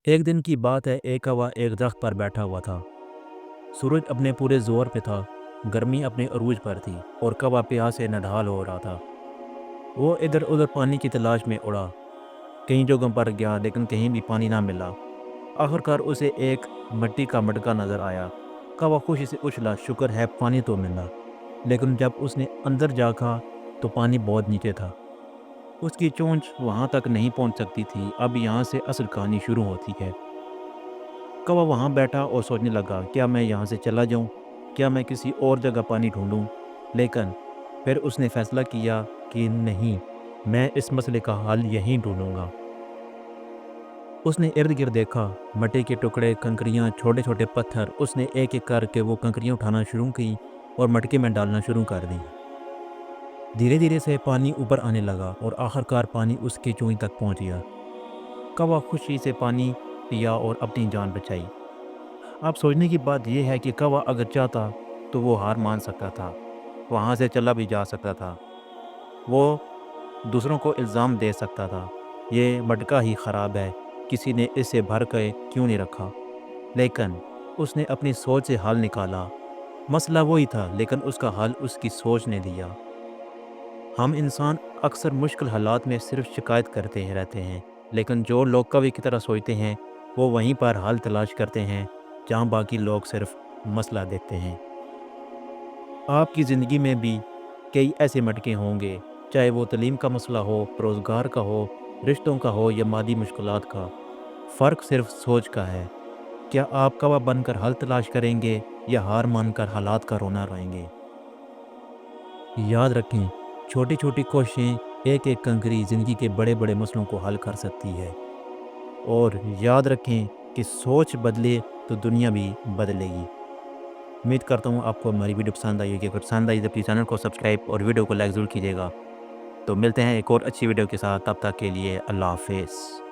एक दिन की बात है, एक कौवा एक दरख्त पर बैठा हुआ था। सूरज अपने पूरे जोर पे था, गर्मी अपने अरूज पर थी और कौवा प्यास से नढाल हो रहा था। वो इधर उधर पानी की तलाश में उड़ा, कई जगहों पर गया लेकिन कहीं भी पानी ना मिला। आखिरकार उसे एक मिट्टी का मटका नजर आया। कौवा खुशी से उछला, शुक्र है पानी तो मिला। लेकिन जब उसने अंदर झाँका तो पानी बहुत नीचे था। उसकी चोंच वहाँ तक नहीं पहुँच सकती थी। अब यहाँ से असल कहानी शुरू होती है। कौवा वहाँ बैठा और सोचने लगा, क्या मैं यहाँ से चला जाऊँ? क्या मैं किसी और जगह पानी ढूंढूं? लेकिन फिर उसने फैसला किया कि नहीं, मैं इस मसले का हल यहीं ढूंढूंगा। उसने इर्द गिर्द देखा, मिट्टी के टुकड़े, कंकरियाँ, छोटे छोटे पत्थर। उसने एक एक करके वो कंकरियाँ उठाना शुरू की और मटके में डालना शुरू कर दी। धीरे धीरे से पानी ऊपर आने लगा और आखिरकार पानी उसके चोंच तक पहुँच गया। कौवा खुशी से पानी पिया और अपनी जान बचाई। अब सोचने की बात यह है कि कौवा अगर चाहता तो वो हार मान सकता था, वहाँ से चला भी जा सकता था। वो दूसरों को इल्ज़ाम दे सकता था, ये मटका ही ख़राब है, किसी ने इसे भर के क्यों नहीं रखा। लेकिन उसने अपनी सोच से हल निकाला। मसला वही था लेकिन उसका हल उसकी सोच ने दिया। हम इंसान अक्सर मुश्किल हालात में सिर्फ शिकायत करते ही रहते हैं, लेकिन जो लोग कवि की तरह सोचते हैं वो वहीं पर हल तलाश करते हैं जहाँ बाकी लोग सिर्फ मसला देखते हैं। आपकी ज़िंदगी में भी कई ऐसे मटके होंगे, चाहे वो तलीम का मसला हो, रोज़गार का हो, रिश्तों का हो या मादी मुश्किलात का। फ़र्क सिर्फ सोच का है। क्या आप कौवा बनकर हल तलाश करेंगे या हार मानकर हालात का रोना रोएंगे? याद रखें, छोटी छोटी कोशिशें, एक एक कंकरी ज़िंदगी के बड़े बड़े मसलों को हल कर सकती है। और याद रखें कि सोच बदले तो दुनिया भी बदलेगी। उम्मीद करता हूँ आपको हमारी वीडियो पसंद आई होगी। अगर पसंद आई तो प्लीज़ चैनल को सब्सक्राइब और वीडियो को लाइक ज़रूर कीजिएगा। तो मिलते हैं एक और अच्छी वीडियो के साथ, तब तक के लिए अल्लाह हाफ़िज़।